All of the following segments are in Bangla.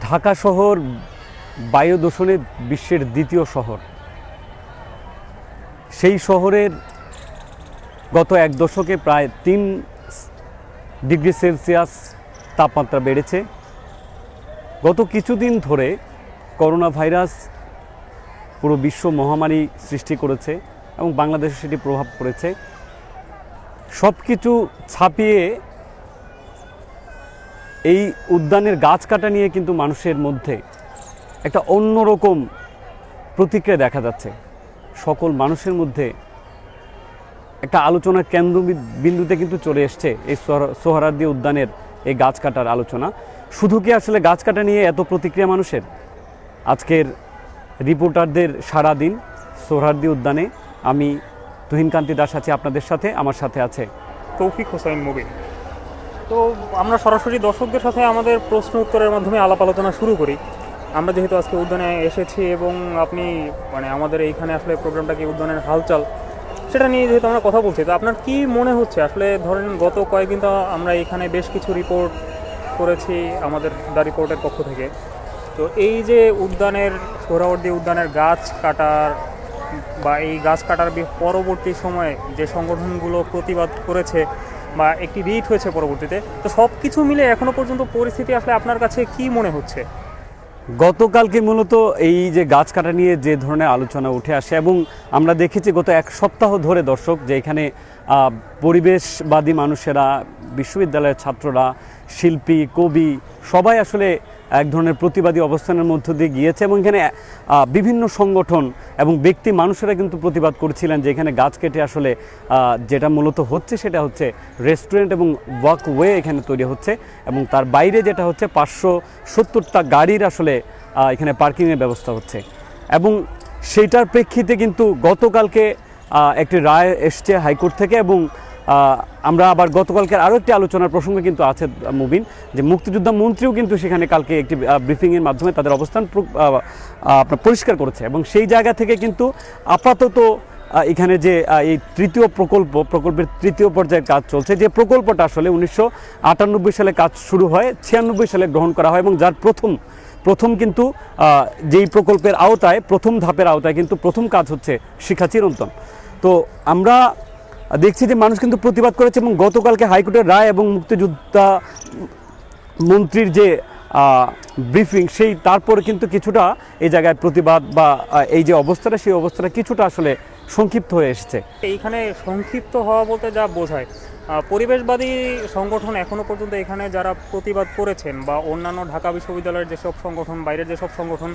ঢাকা শহর বায়ু দূষণে বিশ্বের দ্বিতীয় শহর। সেই শহরের গত এক দশকে প্রায় 3 ডিগ্রি সেলসিয়াস তাপমাত্রা বেড়েছে। গত কিছুদিন ধরে করোনা ভাইরাস পুরো বিশ্ব মহামারী সৃষ্টি করেছে এবং বাংলাদেশে সেটি প্রভাব পড়েছে। সব কিছু ছাপিয়ে এই উদ্যানের গাছ কাটা নিয়ে কিন্তু মানুষের মধ্যে একটা অন্যরকম প্রতিক্রিয়া দেখা যাচ্ছে। সকল মানুষের মধ্যে একটা আলোচনার কেন্দ্রবিন্দুতে কিন্তু চলে এসছে এই সোহরাওয়ার্দী উদ্যানের এই গাছ কাটার আলোচনা। শুধু কি আসলে গাছ কাটা নিয়ে এত প্রতিক্রিয়া মানুষের? আজকের রিপোর্টারদের সারাদিন সোহরাওয়ার্দী উদ্যানে আমি তুহিন কান্তি দাস আছি আপনাদের সাথে, আমার সাথে আছে তৌফিক হোসেন মুবিন। তো আমরা সরাসরি দর্শকদের সাথে আমাদের প্রশ্ন উত্তরের মাধ্যমে আলাপ আলোচনা শুরু করি। আমরা যেহেতু আজকে উদ্যানে এসেছি এবং আপনি আমাদের এইখানে আসলে প্রোগ্রামটা কি উদ্যানের হালচাল সেটা নিয়ে যেহেতু আমরা কথা বলছি, তো আপনার কি মনে হচ্ছে আসলে? ধরেন গত কয়েকদিন তো আমরা এখানে বেশ কিছু রিপোর্ট করেছি আমাদের দ্য রিপোর্টের পক্ষ থেকে। তো এই যে উদ্যানের সোহরাওয়ার্দী উদ্যানের গাছ কাটার বা এই গাছ কাটার পরবর্তী সময়ে যে সংগঠনগুলো প্রতিবাদ করেছে বা একটি রিট হয়েছে পরবর্তীতে, তো সব কিছু মিলে এখনো পর্যন্ত পরিস্থিতি আসলে আপনার কাছে কি মনে হচ্ছে? গতকালকে মূলত এই যে গাছ কাটা নিয়ে যে ধরনের আলোচনা উঠে আসে এবং আমরা দেখেছি গত এক সপ্তাহ ধরে দর্শক যে এখানে পরিবেশবাদী মানুষেরা, বিশ্ববিদ্যালয়ের ছাত্ররা, শিল্পী, কবি সবাই আসলে এক ধরনের প্রতিবাদী অবস্থানের মধ্য দিয়ে গিয়েছে এবং এখানে বিভিন্ন সংগঠন এবং ব্যক্তি মানুষেরা কিন্তু প্রতিবাদ করছিলেন যে এখানে গাছ কেটে আসলে যেটা মূলত হচ্ছে সেটা হচ্ছে রেস্টুরেন্ট এবং ওয়াকওয়ে এখানে তৈরি হচ্ছে এবং তার বাইরে যেটা হচ্ছে 570টা গাড়ির আসলে এখানে পার্কিংয়ের ব্যবস্থা হচ্ছে। এবং সেইটার প্রেক্ষিতে কিন্তু গতকালকে একটি রায় এসছে হাইকোর্ট থেকে এবং আমরা আবার গতকালকের আরও একটি আলোচনার প্রসঙ্গ কিন্তু আছে মুবিন, যে মুক্তিযোদ্ধা মন্ত্রীও কিন্তু সেখানে কালকে একটি ব্রিফিংয়ের মাধ্যমে তাদের অবস্থান আপনার পরিষ্কার করেছে এবং সেই জায়গা থেকে কিন্তু আপাতত এখানে যে এই প্রকল্পের তৃতীয় পর্যায়ের কাজ চলছে, যে প্রকল্পটা আসলে 1998 সালে কাজ শুরু হয়, 96 সালে গ্রহণ করা হয় এবং যার প্রথম কিন্তু যেই প্রকল্পের আওতায় প্রথম ধাপের আওতায় কিন্তু প্রথম কাজ হচ্ছে শিখা চিরন্তন। তো আমরা দেখছি যে মানুষ কিন্তু প্রতিবাদ করেছে এবং গতকালকে হাইকোর্টের রায় এবং মুক্তিযোদ্ধা মন্ত্রীর যে ব্রিফিং সেই তারপরে কিন্তু কিছুটা এই জায়গায় প্রতিবাদ বা এই যে অবস্থাটা সেই অবস্থাটা কিছুটা আসলে সংক্ষিপ্ত হয়ে এসেছে। এইখানে সংক্ষিপ্ত হওয়া বলতে যা বোঝায়, পরিবেশবাদী সংগঠন এখনও পর্যন্ত এখানে যারা প্রতিবাদ করেছেন বা অন্যান্য ঢাকা বিশ্ববিদ্যালয়ের যেসব সংগঠন, বাইরের যেসব সংগঠন,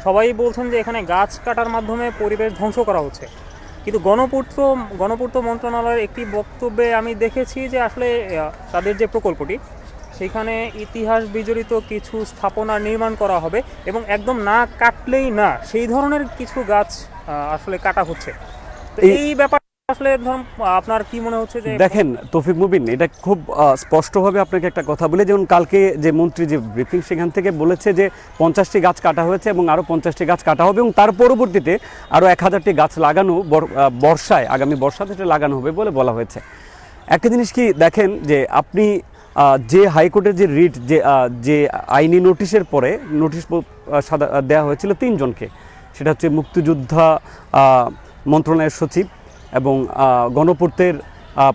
সবাই বলছেন যে এখানে গাছ কাটার মাধ্যমে পরিবেশ ধ্বংস করা হচ্ছে। কিন্তু গণপূর্ত মন্ত্রণালয়ের একটি বক্তব্যে আমি দেখেছি যে আসলে তাদের যে প্রকল্পটি সেখানে ইতিহাস বিজড়িত কিছু স্থাপনা নির্মাণ করা হবে এবং একদম না কাটলেই না সেই ধরনের কিছু গাছ আসলে কাটা হচ্ছে। তো এই ব্যাপার আসলে আপনার কি মনে হচ্ছে? যে দেখেন তৌফিক মুবিন, এটা খুব স্পষ্টভাবে আপনাকে একটা কথা বলে, যেমন কালকে যে মন্ত্রী যে ব্রিফিং সেখান থেকে বলেছে যে 50টি গাছ কাটা হয়েছে এবং আরও 50টি গাছ কাটা হবে এবং তার পরবর্তীতে আরও 1000টি গাছ লাগানো বর্ষায়, আগামী বর্ষাতে লাগানো হবে বলে বলা হয়েছে। একটা জিনিস কি দেখেন যে আপনি যে হাইকোর্টের যে রিট যে আইনি নোটিশের পরে নোটিশ দেওয়া হয়েছিল 3 জনকে, সেটা হচ্ছে মুক্তিযোদ্ধা মন্ত্রণালয়ের সচিব এবং গণপূর্তের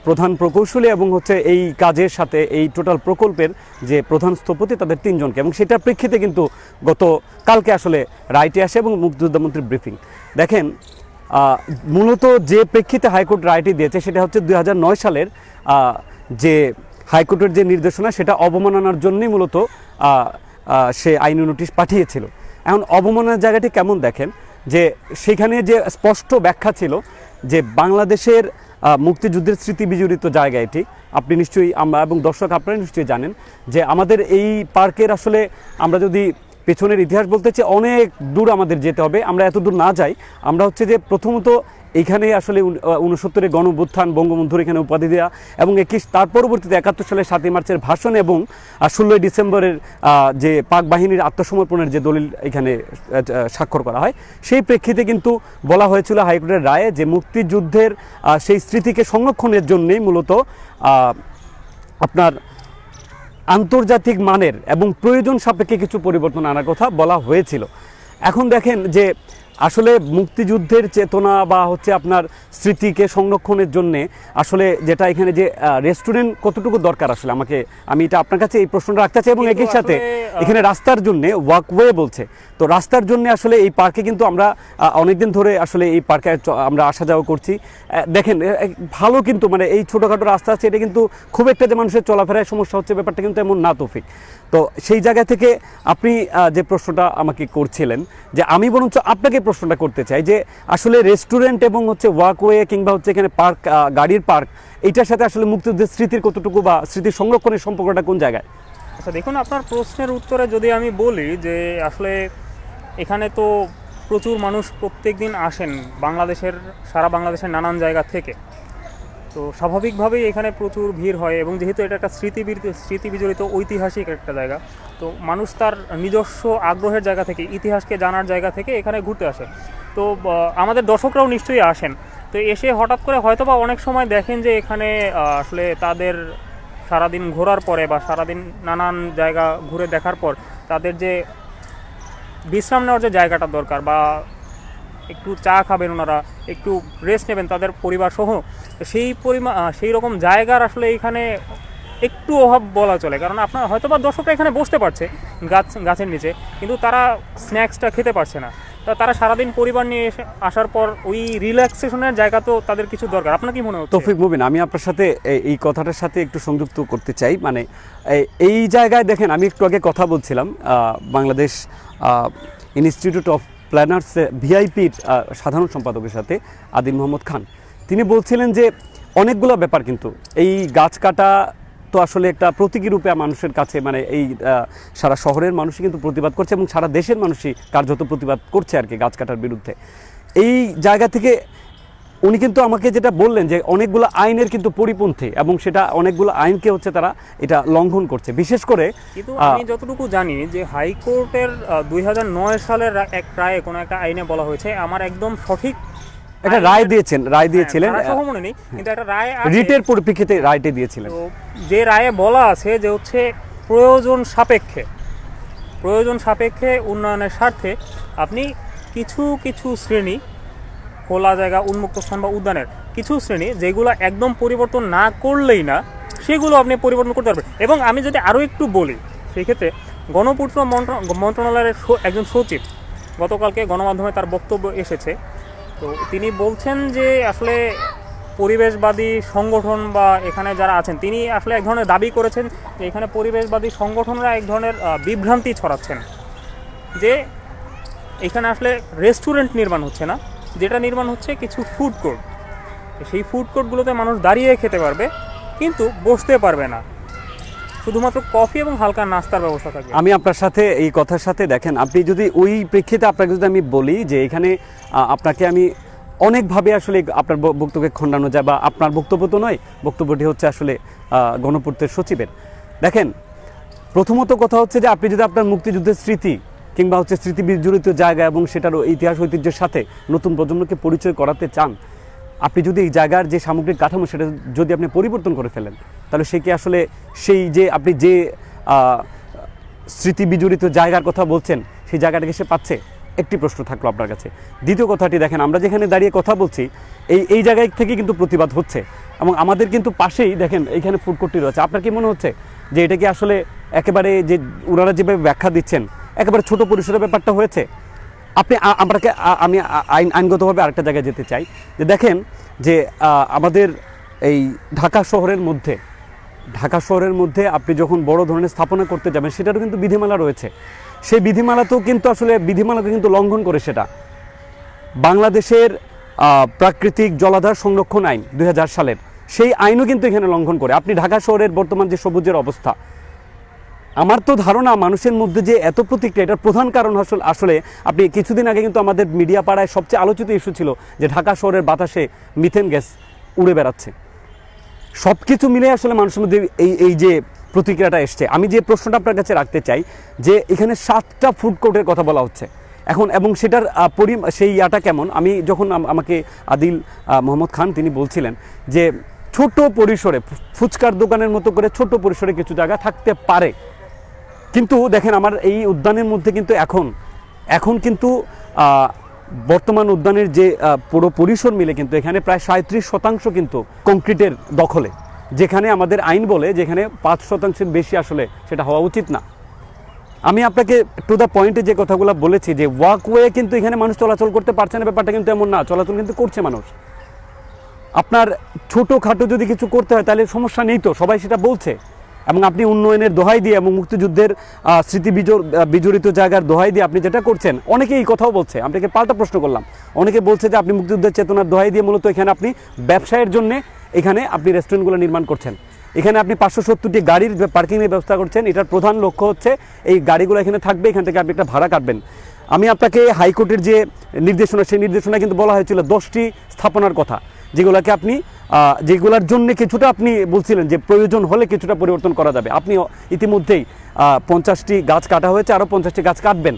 প্রধান প্রকৌশলী এবং হচ্ছে এই কাজের সাথে এই টোটাল প্রকল্পের যে প্রধান স্থপতি, তাদের 3 জনকে, এবং সেটার প্রেক্ষিতে কিন্তু কালকে আসলে রায়টি আসে এবং মুক্তিযোদ্ধা মন্ত্রীর ব্রিফিং। দেখেন মূলত যে প্রেক্ষিতে হাইকোর্ট রায়টি দিয়েছে সেটা হচ্ছে 2009 সালের যে হাইকোর্টের যে নির্দেশনা সেটা অবমাননার জন্যই মূলত সে আইনি নোটিশ পাঠিয়েছিল। এখন অবমাননার জায়গাটি কেমন দেখেন যে সেখানে যে স্পষ্ট ব্যাখ্যা ছিল যে বাংলাদেশের মুক্তিযুদ্ধের স্মৃতি বিজড়িত জায়গা এটি। আপনি নিশ্চয়ই, আমরা এবং দর্শক আপনারা নিশ্চয়ই জানেন যে আমাদের এই পার্কের আসলে আমরা যদি পেছনের ইতিহাস বলতে চাই অনেক দূর আমাদের যেতে হবে। আমরা এত দূর না যাই, আমরা হচ্ছে যে প্রথমত এইখানে আসলে 69-এর গণঅভ্যুত্থান, বঙ্গবন্ধুর এখানে উপাধি দেওয়া এবং তার পরবর্তীতে 71 সালের 7ই মার্চের ভাষণ এবং 16ই ডিসেম্বরের যে পাক বাহিনীর আত্মসমর্পণের যে দলিল এখানে স্বাক্ষর করা হয়, সেই প্রেক্ষিতে কিন্তু বলা হয়েছিল হাইকোর্টের রায়ে যে মুক্তিযুদ্ধের সেই স্মৃতিকে সংরক্ষণের জন্যেই মূলত আপনার আন্তর্জাতিক মানের এবং প্রয়োজন সাপেক্ষে কিছু পরিবর্তন আনার কথা বলা হয়েছিল। এখন দেখেন যে আসলে মুক্তিযুদ্ধের চেতনা বা হচ্ছে আপনার স্মৃতিকে সংরক্ষণের জন্যে আসলে যেটা এখানে যে রেস্টুরেন্ট কতটুকু দরকার আসলে আমি এটা আপনার কাছে এই প্রশ্নটা রাখতে চাই এবং কিন্তু একই সাথে আসলে, এখানে রাস্তার জন্য ওয়াকওয়ে বলছে, তো রাস্তার জন্য আসলে এই পার্কে কিন্তু আমরা অনেকদিন ধরে আসলে এই পার্কে আমরা আসা যাওয়া করছি। দেখেন ভালো কিন্তু মানে এই ছোটোখাটো রাস্তা আছে, এটা কিন্তু খুব একটা যে মানুষের চলাফেরায় সমস্যা হচ্ছে ব্যাপারটা কিন্তু এমন না তৌফিক। তো সেই জায়গা থেকে আপনি যে প্রশ্নটা আমাকে করছিলেন, যে আমি বরঞ্চ আপনাকে প্রশ্নটা করতে চাই যে আসলে রেস্টুরেন্ট এবং হচ্ছে ওয়াকওয়ে কিংবা হচ্ছে এখানে পার্ক, গাড়ির পার্ক, এইটার সাথে আসলে মুক্তিযুদ্ধের স্মৃতির কতটুকু বা স্মৃতির সংরক্ষণের সম্পর্কটা কোন জায়গায়? আচ্ছা দেখুন, আপনার প্রশ্নের উত্তরে যদি আমি বলি যে আসলে এখানে তো প্রচুর মানুষ প্রত্যেক দিন আসেন সারা বাংলাদেশের নানান জায়গা থেকে, তো স্বাভাবিকভাবেই এখানে প্রচুর ভিড় হয় এবং যেহেতু এটা একটা স্মৃতি বিজড়িত ঐতিহাসিক একটা জায়গা, তো মানুষ তার নিজস্ব আগ্রহের জায়গা থেকে, ইতিহাসকে জানার জায়গা থেকে এখানে ঘুরতে আসে। তো আমাদের দর্শকরাও নিশ্চয়ই আসেন, তো এসে হঠাৎ করে হয়তোবা অনেক সময় দেখেন যে এখানে আসলে তাদের সারাদিন ঘোরার পরে বা সারাদিন নানান জায়গা ঘুরে দেখার পর তাদের যে বিশ্রাম নেওয়ার যে জায়গাটা দরকার, বা একটু চা খাবেন ওনারা, একটু রেস্ট নেবেন তাদের পরিবার সহ, সেই রকম জায়গার আসলে এখানে একটু অভাব বলা চলে। কারণ আপনার হয়তোবা দর্শকরা এখানে বসতে পারছে গাছের নিচে, কিন্তু তারা স্ন্যাক্সটা খেতে পারছে না। তারা সারাদিন পরিবার নিয়ে আসার পর ওই রিল্যাক্সেশনের জায়গা তো তাদের কিছু দরকার। আপনার কি মনে হচ্ছে? তৌফিক মুবিন, আমি আপনার সাথে এই কথাটার সাথে একটু সংযুক্ত করতে চাই। মানে এই জায়গায় দেখেন, আমি একটু আগে কথা বলছিলাম বাংলাদেশ ইনস্টিটিউট অফ প্ল্যানার্স ভিআইপির সাধারণ সম্পাদকের সাথে, আদিল মোহাম্মদ খান। তিনি বলছিলেন যে অনেকগুলো ব্যাপার কিন্তু এই গাছ কাটা তো আসলে একটা প্রতীকী রূপে মানুষের কাছে, মানে এই সারা শহরের মানুষই কিন্তু প্রতিবাদ করছে এবং সারা দেশের মানুষই কার্যত প্রতিবাদ করছে আর কি গাছ কাটার বিরুদ্ধে। এই জায়গা থেকে উনি কিন্তু আমাকে যেটা বললেন যে অনেকগুলো আইনের কিন্তু পরিপন্থী এবং সেটা অনেকগুলো আইনকে হচ্ছে তারা এটা লঙ্ঘন করছে, বিশেষ করে। কিন্তু আমি যতটুকু জানি যে হাইকোর্টের 2009 সালের এক রায়ে কোনো একটা আইনে বলা হয়েছে, আমার একদম সঠিক একটা রায় দিয়েছিলেন, মনে নেই, কিন্তু একটা রায় রিটের পরিপ্রেক্ষিতে রায়টি দিয়েছিলেন। তো যে রায়ে বলা আছে যে হচ্ছে প্রয়োজন সাপেক্ষে উন্নয়নের স্বার্থে আপনি কিছু শ্রেণী, খোলা জায়গা, উন্মুক্ত স্থান বা উদ্যানের কিছু শ্রেণী যেগুলো একদম পরিবর্তন না করলেই না, সেগুলো আপনি পরিবর্তন করতে পারবেন। এবং আমি যদি আরও একটু বলি, সেই ক্ষেত্রে গণপূর্ত মন্ত্রণালয়ের একজন সচিব গতকালকে গণমাধ্যমে তার বক্তব্য এসেছে, তো তিনি বলছেন যে আসলে পরিবেশবাদী সংগঠন বা এখানে যারা আছেন, তিনি আসলে এক ধরনের দাবি করেছেন যে এখানে পরিবেশবাদী সংগঠনরা এক ধরনের বিভ্রান্তি ছড়াচ্ছেন, যে এখানে আসলে রেস্টুরেন্ট নির্মাণ হচ্ছে না, যেটা নির্মাণ হচ্ছে কিছু ফুড কোর্ট। সেই ফুড কোর্টগুলোতে মানুষ দাঁড়িয়ে খেতে পারবে কিন্তু বসতে পারবে না, শুধুমাত্র কফি এবং হালকা নাস্তার ব্যবস্থা থাকবে। আমি আপনার সাথে এই কথার সাথে দেখেন, আপনি যদি ওই প্রেক্ষিতে আপনাকে যদি আমি বলি যে এখানে আপনাকে আমি অনেকভাবে আসলে আপনার বক্তব্যকে খণ্ডানো যায়, বা আপনার বক্তব্য তো নয়, বক্তব্যটি হচ্ছে আসলে গণপূর্তের সচিবের। দেখেন, প্রথমত কথা হচ্ছে যে আপনি যদি আপনার মুক্তিযুদ্ধের স্মৃতি কিংবা হচ্ছে স্মৃতি বিজড়িত জায়গা এবং সেটার ইতিহাস ঐতিহ্যের সাথে নতুন প্রজন্মকে পরিচয় করাতে চান, আপনি যদি এই জায়গার যে সামগ্রিক কাঠামো সেটা যদি আপনি পরিবর্তন করে ফেলেন, তাহলে সে কি আসলে সেই যে আপনি যে স্মৃতি বিজড়িত জায়গার কথা বলছেন সেই জায়গাটাকে সে পাচ্ছে? একটি প্রশ্ন থাকলো আপনার কাছে। দ্বিতীয় কথাটি দেখেন, আমরা যেখানে দাঁড়িয়ে কথা বলছি এই জায়গায় থেকে কিন্তু প্রতিবাদ হচ্ছে এবং আমাদের কিন্তু পাশেই দেখেন এইখানে ফুড কোর্টটি রয়েছে। আপনার কি মনে হচ্ছে যে এটা কি আসলে একেবারে যে ওনারা যেভাবে ব্যাখ্যা দিচ্ছেন একেবারে ছোট পরিসরের ব্যাপারটা হয়েছে? আমি আইনগতভাবে আরেকটা জায়গায় যেতে চাই, যে দেখেন যে আমাদের এই ঢাকা শহরের মধ্যে আপনি যখন বড় ধরনের স্থাপনা করতে যাবেন, সেটারও কিন্তু বিধিমালা রয়েছে। সেই বিধিমালাতেও কিন্তু লঙ্ঘন করে সেটা বাংলাদেশের প্রাকৃতিক জলাধার সংরক্ষণ আইন 2000 সালের, সেই আইনও কিন্তু এখানে লঙ্ঘন করে। আপনি ঢাকা শহরের বর্তমান যে সবুজের অবস্থা, আমার তো ধারণা মানুষের মধ্যে যে এত প্রতিক্রিয়া, এটার প্রধান কারণ আসলে আপনি কিছুদিন আগে কিন্তু আমাদের মিডিয়া পাড়ায় সবচেয়ে আলোচিত ইস্যু ছিল যে ঢাকা শহরের বাতাসে মিথেন গ্যাস উড়ে বেড়াচ্ছে। সব কিছু মিলে আসলে মানুষের মধ্যে এই যে প্রতিক্রিয়াটা এসছে। আমি যে প্রশ্নটা আপনার কাছে রাখতে চাই, যে এখানে 7টা ফুড কোর্টের কথা বলা হচ্ছে এখন, এবং সেটার সেই ইয়াটা কেমন, আমি যখন আমাকে আদিল মোহাম্মদ খান তিনি বলছিলেন যে ছোট পরিসরে ফুচকার দোকানের মতো করে ছোট পরিসরে কিছু জায়গা থাকতে পারে। কিন্তু দেখেন আমার এই উদ্যানের মধ্যে কিন্তু এখন কিন্তু বর্তমান উদ্যানের যে পুরো পরিসর মিলে কিন্তু এখানে প্রায় 37% কিন্তু কংক্রিটের দখলে, যেখানে আমাদের আইন বলে যেখানে 5% বেশি আসলে সেটা হওয়া উচিত না। আমি আপনাকে টু দ্য পয়েন্টে যে কথাগুলো বলেছি যে ওয়াকওয়ে কিন্তু এখানে মানুষ চলাচল করতে পারছে না, ব্যাপারটা কিন্তু এমন না, চলাচল কিন্তু করছে মানুষ। আপনার ছোটোখাটো যদি কিছু করতে হয় তাহলে সমস্যা নেই, তো সবাই সেটা বলছে। এবং আপনি উন্নয়নের দোহাই দিয়ে এবং মুক্তিযুদ্ধের স্মৃতি বিজড়িত জায়গার দোহাই দিয়ে আপনি যেটা করছেন, অনেকে এই কথাও বলছে। আপনাকে পাল্টা প্রশ্ন করলাম, অনেকে বলছে যে আপনি মুক্তিযুদ্ধের চেতনার দোহাই দিয়ে মূলত এখানে আপনি ব্যবসায়ের জন্য এখানে আপনি রেস্টুরেন্টগুলো নির্মাণ করছেন, এখানে আপনি 570টি গাড়ির পার্কিংয়ের ব্যবস্থা করছেন। এটার প্রধান লক্ষ্য হচ্ছে এই গাড়িগুলো এখানে থাকবে, এখান থেকে আপনি একটা ভাড়া কাটবেন। আমি আপনাকে হাইকোর্টের যে নির্দেশনা, সেই নির্দেশনায় কিন্তু বলা হয়েছিল 10টি স্থাপনার কথা, যেগুলোকে আপনি যেগুলোর জন্য কিছুটা আপনি বলছিলেন যে প্রয়োজন হলে কিছুটা পরিবর্তন করা যাবে। আপনি ইতিমধ্যেই 50টি গাছ কাটা হয়েছে, আরও 50টি গাছ কাটবেন,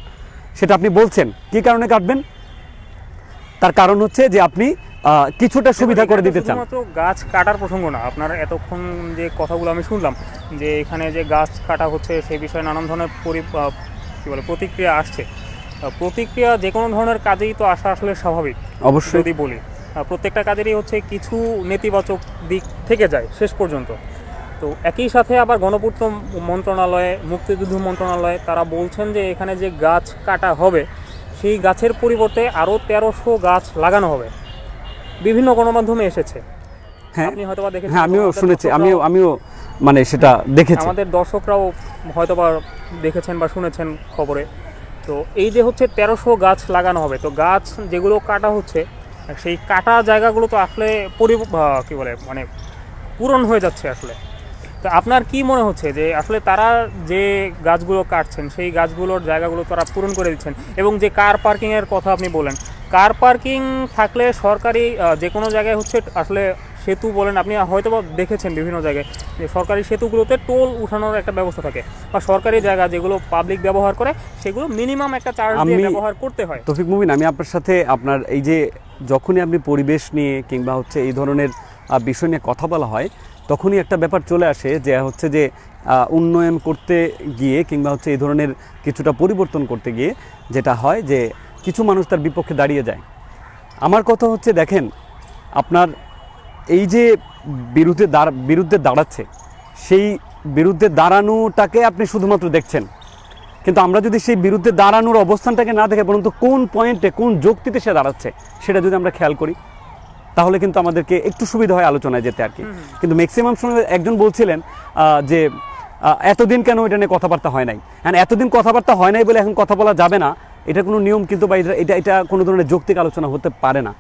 সেটা আপনি বলছেন। কী কারণে কাটবেন? তার কারণ হচ্ছে যে আপনি কিছুটা সুবিধা করে দিতে চান। শুধুমাত্র গাছ কাটার প্রসঙ্গ না, আপনার এতক্ষণ যে কথাগুলো আমি শুনলাম যে এখানে যে গাছ কাটা হচ্ছে সেই বিষয়ে নানান ধরনের প্রতিক্রিয়া আসছে। প্রতিক্রিয়া যে কোনো ধরনের কাজেই তো আসা আসলে স্বাভাবিক, অবশ্যই। যদি বলি প্রত্যেকটা কাজেরই হচ্ছে কিছু নেতিবাচক দিক থেকে যায় শেষ পর্যন্ত। তো একই সাথে আবার গণপূর্ত মন্ত্রণালয়ে, মুক্তিযুদ্ধ মন্ত্রণালয়ে তারা বলছেন যে এখানে যে গাছ কাটা হবে সেই গাছের পরিবর্তে আরও 1300 গাছ লাগানো হবে। বিভিন্ন গণমাধ্যমে এসেছে, হ্যাঁ আপনি হয়তোবা দেখেছেন। হ্যাঁ, আমিও শুনেছি, আমিও মানে সেটা দেখেছি। আমাদের দর্শকরাও হয়তোবা দেখেছেন বা শুনেছেন খবরে। তো এই যে হচ্ছে 1300 গাছ লাগানো হবে, তো গাছ যেগুলো কাটা হচ্ছে সেই কাটা জায়গাগুলো তো আসলে মানে পূরণ হয়ে যাচ্ছে আসলে। তো আপনার কি মনে হচ্ছে যে আসলে তারা যে গাছগুলো কাটছেন সেই গাছগুলোর জায়গাগুলো তারা পূরণ করে দিচ্ছেন? এবং যে কার পার্কিংয়ের কথা আপনি বলেন, কার পার্কিং থাকলে সরকারি যে কোনো জায়গায় হচ্ছে আসলে সেতু বলেন, আপনি হয়তো বা দেখেছেন বিভিন্ন জায়গায় যে সরকারি সেতুগুলোতে টোল উঠানোর একটা ব্যবস্থা থাকে, বা সরকারি জায়গা যেগুলো পাবলিক ব্যবহার করে সেগুলো মিনিমাম একটা চার্জ দিয়ে ব্যবহার করতে হয়। তৌফিক মুবিন, আমি আপনার সাথে আপনার এই যে যখনই আপনি পরিবেশ নিয়ে কিংবা হচ্ছে এই ধরনের বিষয় নিয়ে কথা বলা হয় তখনই একটা ব্যাপার চলে আসে যে হচ্ছে যে উন্নয়ন করতে গিয়ে কিংবা হচ্ছে এই ধরনের কিছুটা পরিবর্তন করতে গিয়ে যেটা হয় যে কিছু মানুষ তার বিপক্ষে দাঁড়িয়ে যায়। আমার কথা হচ্ছে দেখেন, আপনার এই যে বিরুদ্ধে দাঁড়াচ্ছে সেই বিরুদ্ধে দাঁড়ানোটাকে আপনি শুধুমাত্র দেখছেন, কিন্তু আমরা যদি সেই বিরুদ্ধে দাঁড়ানোর অবস্থানটাকে না দেখে বরং কোন পয়েন্টে কোন যুক্তিতে সে দাঁড়াচ্ছে সেটা যদি আমরা খেয়াল করি তাহলে কিন্তু আমাদেরকে একটু সুবিধা হয় আলোচনায় যেতে আর কি। কিন্তু ম্যাক্সিমাম সময় একজন বলছিলেন যে এতদিন কেন এটা নিয়ে কথাবার্তা হয় নাই, হ্যাঁ এতদিন কথাবার্তা হয় নাই বলে এখন কথা বলা যাবে না, এটা কোনো নিয়ম কিন্তু বা এটা কোনো ধরনের যৌক্তিক আলোচনা হতে পারে না।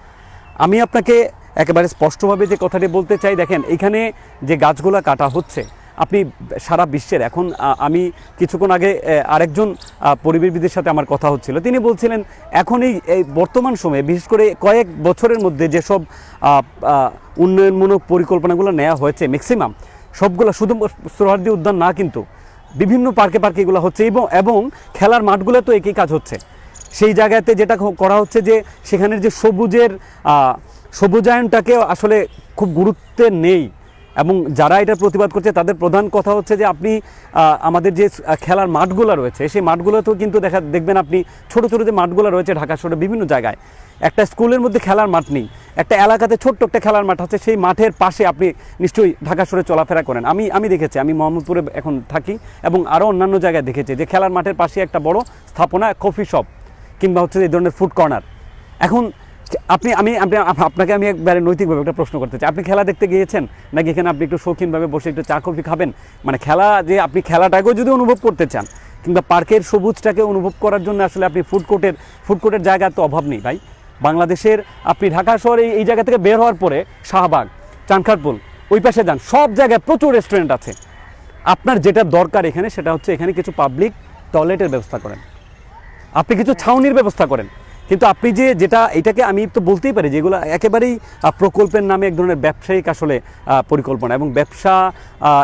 আমি আপনাকে একেবারে স্পষ্টভাবে যে কথাটি বলতে চাই, দেখেন এইখানে যে গাছগুলো কাটা হচ্ছে আপনি সারা বিশ্বের এখন আমি কিছুক্ষণ আগে আরেকজন পরিবেশবিদের সাথে আমার কথা হচ্ছিল, তিনি বলছিলেন এখন এই বর্তমান সময়ে বিশেষ করে কয়েক বছরের মধ্যে যেসব উন্নয়নমূলক পরিকল্পনাগুলো নেওয়া হয়েছে ম্যাক্সিমাম সবগুলো শুধু সোহরাওয়ার্দী উদ্যান না, কিন্তু বিভিন্ন পার্কে এগুলো হচ্ছে এবং খেলার মাঠগুলো তো একই কাজ হচ্ছে। সেই জায়গাতে যেটা করা হচ্ছে যে সেখানের যে সবুজায়নটাকে আসলে খুব গুরুত্বে নেই, এবং যারা এটা প্রতিবাদ করছে তাদের প্রধান কথা হচ্ছে যে আপনি আমাদের যে খেলার মাঠগুলো রয়েছে সেই মাঠগুলোতেও কিন্তু দেখবেন আপনি ছোট ছোট যে মাঠগুলো রয়েছে ঢাকা শহরে বিভিন্ন জায়গায়, একটা স্কুলের মধ্যে খেলার মাঠ নেই, একটা এলাকাতে ছোট্ট একটা খেলার মাঠ আছে, সেই মাঠের পাশে আপনি নিশ্চয়ই ঢাকা শহরে চলাফেরা করেন। আমি দেখেছি, আমি মোহাম্মদপুরে এখন থাকি এবং আরও অন্যান্য জায়গায় দেখেছি যে খেলার মাঠের পাশে একটা বড় স্থাপনা, কফি শপ কিংবা হচ্ছে এই ধরনের ফুড কর্নার। এখন আপনাকে আমি একবারে নৈতিকভাবে একটা প্রশ্ন করতে চাই, আপনি খেলা দেখতে গিয়েছেন নাকি এখানে আপনি একটু শৌখিনভাবে বসে একটু চা কফি খাবেন? মানে খেলা যে আপনি খেলাটাকেও যদি অনুভব করতে চান কিংবা পার্কের সবুজটাকে অনুভব করার জন্য আসলে আপনি ফুডকোর্টের জায়গার তো অভাব নেই ভাই বাংলাদেশের। আপনি ঢাকা শহরে এই জায়গা থেকে বের হওয়ার পরে শাহবাগ, চানখারপুল, ওই পাশে যান, সব জায়গায় প্রচুর রেস্টুরেন্ট আছে। আপনার যেটা দরকার এখানে সেটা হচ্ছে এখানে কিছু পাবলিক টয়লেটের ব্যবস্থা করেন, আপনি কিছু ছাউনির ব্যবস্থা করেন। কিন্তু আপনি এটাকে আমি তো বলতেই পারি যেগুলো একেবারেই প্রকল্পের নামে এক ধরনের ব্যবসায়িক আসলে পরিকল্পনা এবং ব্যবসা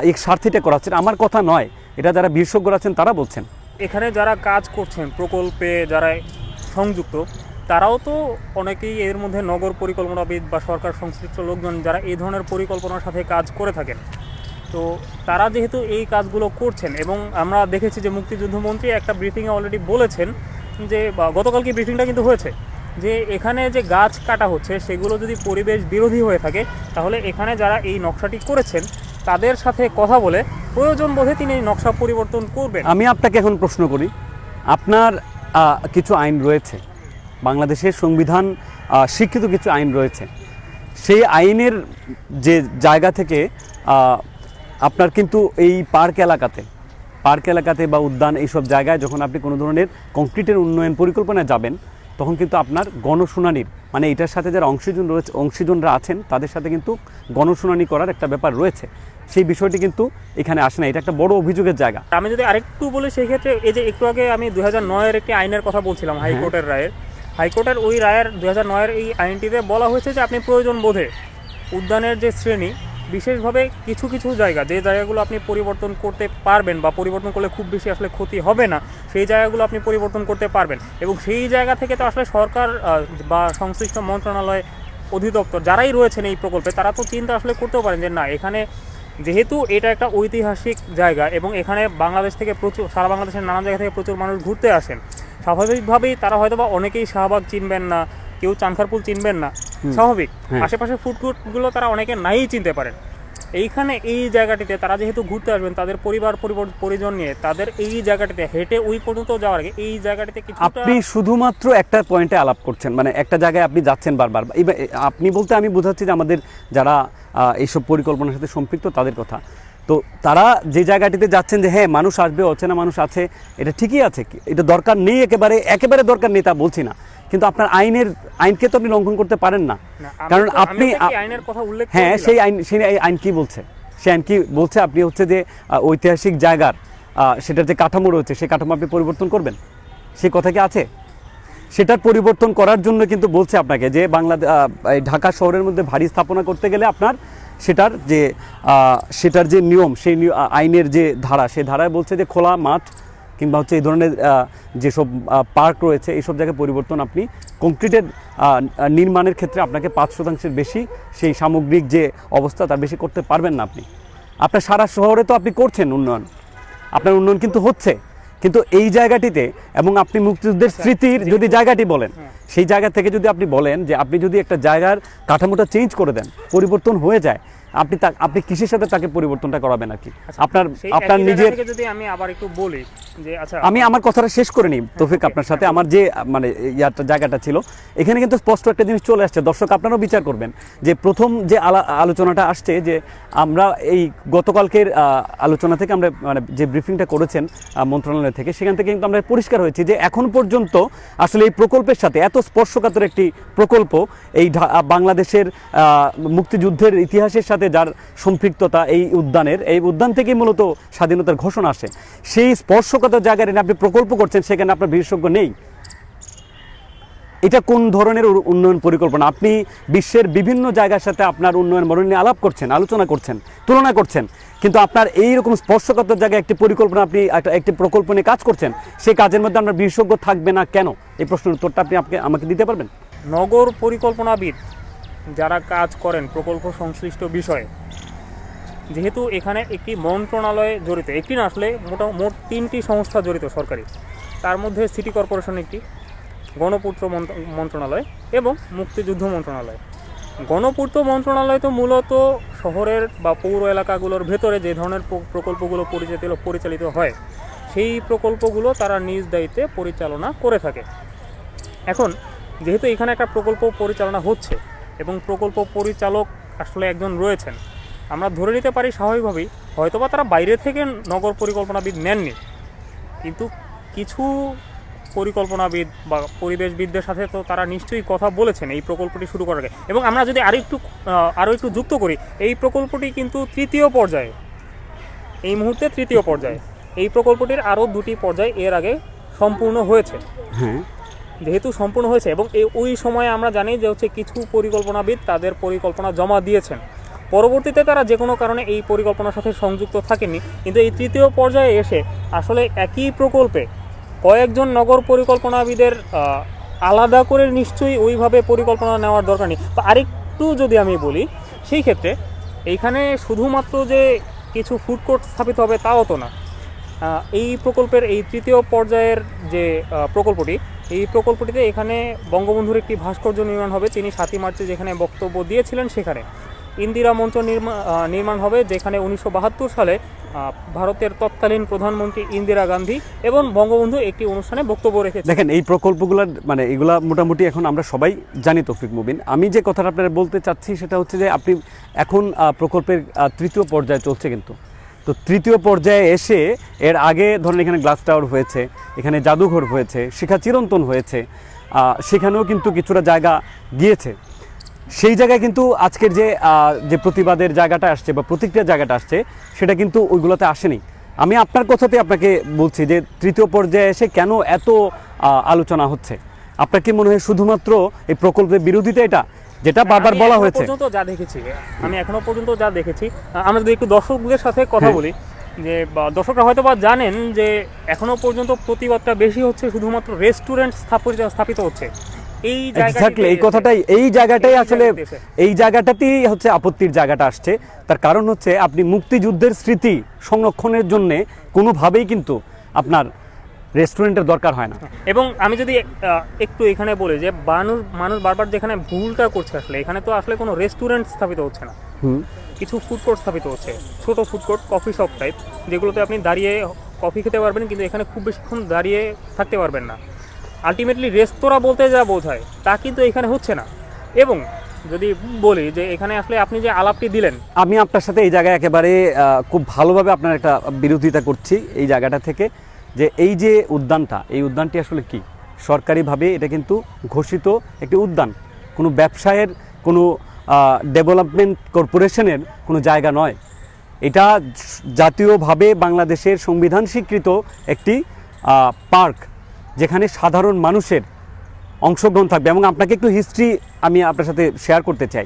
এক স্বার্থে করাচ্ছেন, আমার কথা নয়, এটা যারা বিশেষজ্ঞরা আছেন তারা বলছেন। এখানে যারা কাজ করছেন প্রকল্পে যারা সংযুক্ত তারাও তো অনেকেই এর মধ্যে নগর পরিকল্পনাবিদ বা সরকার সংশ্লিষ্ট লোকজন যারা এই ধরনের পরিকল্পনার সাথে কাজ করে থাকেন। তো তারা যেহেতু এই কাজগুলো করছেন, এবং আমরা দেখেছি যে মুক্তিযুদ্ধমন্ত্রী একটা ব্রিফিংয়ে অলরেডি বলেছেন যে, গতকালকে ব্রিফিংটা কিন্তু হয়েছে, যে এখানে যে গাছ কাটা হচ্ছে সেগুলো যদি পরিবেশ বিরোধী হয়ে থাকে তাহলে এখানে যারা এই নকশাটি করেছেন তাদের সাথে কথা বলে প্রয়োজন বোধে তিনি এই নকশা পরিবর্তন করবেন। আমি আপনাকে এখন প্রশ্ন করি, আপনার কিছু আইন রয়েছে, বাংলাদেশের সংবিধান স্বীকৃত কিছু আইন রয়েছে, সেই আইনের যে জায়গা থেকে আপনার কিন্তু এই পার্ক এলাকাতে বা উদ্যান এইসব জায়গায় যখন আপনি কোনো ধরনের কংক্রিটের উন্নয়ন পরিকল্পনায় যাবেন, তখন কিন্তু আপনার গণশুনানির মানে এটার সাথে যারা অংশীজনরা আছেন তাদের সাথে কিন্তু গণশুনানি করার একটা ব্যাপার রয়েছে। সেই বিষয়টি কিন্তু এখানে আসে না, এটা একটা বড় অভিযোগের জায়গা। আমি যদি আরেকটু বলি, সেই ক্ষেত্রে এই যে একটু আগে আমি 2009-এর একটি আইনের কথা বলছিলাম, হাইকোর্টের ওই রায়ের 2009-এর এই আইনটিতে বলা হয়েছে যে আপনি প্রয়োজন বোধে উদ্যানের যে শ্রেণী, বিশেষভাবে কিছু কিছু জায়গা, যে জায়গাগুলো আপনি পরিবর্তন করতে পারবেন বা পরিবর্তন করলে খুব বেশি আসলে ক্ষতি হবে না, সেই জায়গাগুলো আপনি পরিবর্তন করতে পারবেন। এবং সেই জায়গা থেকে তো আসলে সরকার বা সংশ্লিষ্ট মন্ত্রণালয়, অধিদপ্তর যারাই রয়েছেন এই প্রকল্পে, তারা তো চিন্তা আসলে করতেও পারেন যে না, এখানে যেহেতু এটা একটা ঐতিহাসিক জায়গা এবং এখানে বাংলাদেশ থেকে সারা বাংলাদেশের নানান জায়গা থেকে প্রচুর মানুষ ঘুরতে আসেন, স্বাভাবিকভাবেই তারা হয়তো বা অনেকেই শাহবাগ চিনবেন না, কেউ চানখারপুল চিনবেন না, স্বাভাবিক। আশেপাশের ফুডকোর্টগুলো তারা অনেকে নাই চিনতে পারেন। এইখানে এই জায়গাটিতে তারা যেহেতু ঘুরতে আসবেন তাদের পরিজন নিয়ে, তাদের এই জায়গাটিতে হেঁটে ওই পর্যন্ত যাওয়ার আগে এই জায়গাটিতে কিছু আপনি শুধুমাত্র একটা পয়েন্টে আলাপ করছেন, মানে একটা জায়গায় আপনি যাচ্ছেন বারবার। আপনি বলতে আমি বোঝাচ্ছি যে আমাদের যারা এইসব পরিকল্পনার সাথে সম্পৃক্ত তাদের কথা। তো তারা যে জায়গাটিতে যাচ্ছেন যে হ্যাঁ মানুষ আসবে, অচেনা মানুষ আছে, এটা ঠিকই আছে, এটা দরকার নেই, একেবারে দরকার নেই তা বলছি না, কিন্তু আপনার আইনকে তো আপনি লঙ্ঘন করতে পারেন না, কারণ আপনি আইনের কথা উল্লেখ হ্যাঁ সেই আইন কি বলছে, সেই আইন কি বলছে আপনি হচ্ছে যে ঐতিহাসিক জায়গার সেটার যে কাঠামো রয়েছে সেই কাঠামো আপনি পরিবর্তন করবেন, সেই কথা কি আছে? সেটার পরিবর্তন করার জন্য কিন্তু বলছে আপনাকে যে ঢাকা শহরের মধ্যে ভারী স্থাপনা করতে গেলে আপনার সেটার যে নিয়ম, সেই আইনের যে ধারা, সেই ধারায় বলছে যে খোলা মাঠ কিংবা হচ্ছে এই ধরনের যেসব পার্ক রয়েছে এইসব জায়গায় পরিবর্তন আপনি কংক্রিটের নির্মাণের ক্ষেত্রে আপনাকে 5% বেশি সেই সামগ্রিক যে অবস্থা তার বেশি করতে পারবেন না। আপনার সারা শহরে তো আপনি করছেন উন্নয়ন, আপনার উন্নয়ন কিন্তু হচ্ছে, কিন্তু এই জায়গাটিতে এবং আপনি মুক্তিযুদ্ধের স্মৃতির যদি জায়গাটি বলেন, সেই জায়গা থেকে যদি আপনি বলেন যে আপনি যদি একটা জায়গার কাঠামোটা চেঞ্জ করে দেন, পরিবর্তন হয়ে যায়, আপনি কিসের সাথে তাকে পরিবর্তনটা করাবেন আর কি? আপনার নিজের, যদি আমি আবার একটু বলি যে আচ্ছা, আমি আমার কথাটা শেষ করে নিই তৌফিক আপনার সাথে, আমার যে মানে জায়গাটা ছিল এখানে কিন্তু স্পষ্ট একটা জিনিস চলে আসছে, দর্শক আপনারাও বিচার করবেন যে প্রথম যে আলোচনাটা আসছে যে আমরা এই গতকালকের আলোচনা থেকে আমরা মানে যে ব্রিফিংটা করেছেন মন্ত্রণালয় থেকে, সেখান থেকে কিন্তু আমরা পরিষ্কার হয়েছি যে এখন পর্যন্ত আসলে এই প্রকল্পের সাথে এত স্পর্শকাতর একটি প্রকল্প, এই বাংলাদেশের মুক্তিযুদ্ধের ইতিহাসের সাথে যার সম্পৃক্ততা, এই উদ্যান থেকেই মূলত স্বাধীনতার ঘোষণা আসে, সেই স্পর্শকাতর জায়গায় আপনি প্রকল্প করছেন, সেখানে আপনার বিশেষজ্ঞ নেই। এটা কোন ধরনের উন্নয়ন পরিকল্পনা? আপনি বিশ্বের বিভিন্ন জায়গার সাথে আপনার উন্নয়ন বরণ নিয়ে আলাপ করছেন, আলোচনা করছেন, তুলনা করছেন, কিন্তু আপনার এইরকম স্পর্শকাতর জায়গায় একটি পরিকল্পনা, আপনি একটি প্রকল্প নিয়ে কাজ করছেন, সেই কাজের মধ্যে আপনার বিশেষজ্ঞ থাকবে না কেন? এই প্রশ্নের উত্তরটা আপনি আমাকে দিতে পারবেন? নগর পরিকল্পনাবিদ যারা কাজ করেন প্রকল্প সংশ্লিষ্ট বিষয়ে, যেহেতু এখানে একটি মন্ত্রণালয় জড়িত, একটি না আসলে মোট 3টি সংস্থা জড়িত সরকারি, তার মধ্যে সিটি কর্পোরেশন একটি, গণপূর্ত মন্ত্রণালয় এবং মুক্তিযুদ্ধ মন্ত্রণালয়। গণপূর্ত মন্ত্রণালয় তো মূলত শহরের বা পৌর এলাকাগুলোর ভেতরে যে ধরনের প্রকল্পগুলো পরিচালিত হয়, সেই প্রকল্পগুলো তারা নিজ দায়িত্বে পরিচালনা করে থাকে। এখন যেহেতু এখানে একটা প্রকল্প পরিচালনা হচ্ছে এবং প্রকল্প পরিচালক আসলে একজন রয়েছেন, আমরা ধরে নিতে পারি স্বাভাবিকভাবেই হয়তোবা তারা বাইরে থেকে নগর পরিকল্পনাবিদ নেননি, কিন্তু কিছু পরিকল্পনাবিদ বা পরিবেশবিদদের সাথে তো তারা নিশ্চয়ই কথা বলেছেন এই প্রকল্পটি শুরু করার আগে। এবং আমরা যদি আরও একটু যুক্ত করি, এই প্রকল্পটি কিন্তু তৃতীয় পর্যায়ে, এই মুহূর্তে তৃতীয় পর্যায়ে, এই প্রকল্পটির আরও 2টি পর্যায় এর আগে সম্পূর্ণ হয়েছে। যেহেতু সম্পূর্ণ হয়েছে এবং ওই সময়ে আমরা জানি যে হচ্ছে কিছু পরিকল্পনাবিদ তাদের পরিকল্পনা জমা দিয়েছেন, পরবর্তীতে তারা যে কোনো কারণে এই পরিকল্পনার সাথে সংযুক্ত থাকেনি, কিন্তু এই তৃতীয় পর্যায়ে এসে আসলে একই প্রকল্পে কয়েকজন নগর পরিকল্পনাবিদের আলাদা করে নিশ্চয়ই ওইভাবে পরিকল্পনা নেওয়ার দরকার নেই। বা আরেকটু যদি আমি বলি, সেই ক্ষেত্রে এইখানে শুধুমাত্র যে কিছু ফুড কোর্ট স্থাপিত হবে তাও তো না। এই প্রকল্পের এই তৃতীয় পর্যায়ের যে প্রকল্পটি, এই প্রকল্পটিতে এখানে বঙ্গবন্ধুর একটি ভাস্কর্য নির্মাণ হবে। তিনি 7ই মার্চে যেখানে বক্তব্য দিয়েছিলেন সেখানে ইন্দিরা মঞ্চ নির্মাণ হবে, যেখানে 1972 সালে ভারতের তৎকালীন প্রধানমন্ত্রী ইন্দিরা গান্ধী এবং বঙ্গবন্ধু একটি অনুষ্ঠানে বক্তব্য রেখেছেন। দেখেন এই প্রকল্পগুলোর মানে এগুলা মোটামুটি এখন আমরা সবাই জানি তৌফিক মুবিন। আমি যে কথাটা আপনারা বলতে চাচ্ছি সেটা হচ্ছে যে আপনি এখন প্রকল্পের তৃতীয় পর্যায়ে চলছে, কিন্তু তো তৃতীয় পর্যায়ে এসে এর আগে ধরেন এখানে গ্লাস টাওয়ার হয়েছে, এখানে জাদুঘর হয়েছে, শিখা চিরন্তন হয়েছে, সেখানেও কিন্তু কিছুটা জায়গা গিয়েছে। সেই জায়গায় কিন্তু আজকের যে প্রতিবাদের জায়গাটা আসছে বা প্রতিক্রিয়ার জায়গাটা আসছে সেটা কিন্তু ওইগুলোতে আসেনি। আমি আপনার কথাতে আপনাকে বলছি যে তৃতীয় পর্যায়ে এসে কেন এত আলোচনা হচ্ছে? আপনার কি মনে হয় শুধুমাত্র এই প্রকল্পের বিরোধিতা এটা, যেটা বারবার বলা হয়েছে? আমি এখনো পর্যন্ত যা দেখেছি, আমরা যদি একটু দর্শকদের সাথে কথা বলি, যে দর্শকরা হয়তো বা জানেন যে এখনো পর্যন্ত প্রতিবাদটা বেশি হচ্ছে শুধুমাত্র রেস্টুরেন্ট স্থাপিত হচ্ছে এই জায়গাটাতেই হচ্ছে আপত্তির জায়গাটা আসছে। তার কারণ হচ্ছে আপনি মুক্তিযুদ্ধের স্মৃতি সংরক্ষণের জন্য কোনোভাবেই কিন্তু আপনার রেস্টুরেন্টের দরকার হয় না। এবং আমি যদি একটু এখানে বলি যে মানুষ বারবার যেখানে ভুলটা করছে, আসলে এখানে তো আসলে কোনো রেস্টুরেন্ট স্থাপিত হচ্ছে না, কিছু ফুড কোর্ট স্থাপিত হচ্ছে, ছোট food court, coffee shop type, যেগুলোতে আপনি দাঁড়িয়ে কফি খেতে পারবেন, কিন্তু এখানে খুব বেশিক্ষণ দাঁড়িয়ে থাকতে পারবেন না। আলটিমেটলি রেস্তোরাঁ বলতে যা বোঝায় তা কিন্তু এখানে হচ্ছে না। এবং যদি বলি যে এখানে আসলে আপনি যে আলাপটি দিলেন, আমি আপনার সাথে এই জায়গায় একেবারে খুব ভালোভাবে আপনার একটা বিরোধিতা করছি এই জায়গাটা থেকে, যে এই যে উদ্যানটা, এই উদ্যানটি আসলে কি সরকারিভাবে এটা কিন্তু ঘোষিত একটি উদ্যান, কোনো ব্যবসায়ের কোনো ডেভেলপমেন্ট কর্পোরেশনের কোনো জায়গা নয়। এটা জাতীয়ভাবে বাংলাদেশের সংবিধান স্বীকৃত একটি পার্ক, যেখানে সাধারণ মানুষের অংশগ্রহণ থাকবে। এবং আপনাকে একটু হিস্ট্রি আমি আপনার সাথে শেয়ার করতে চাই।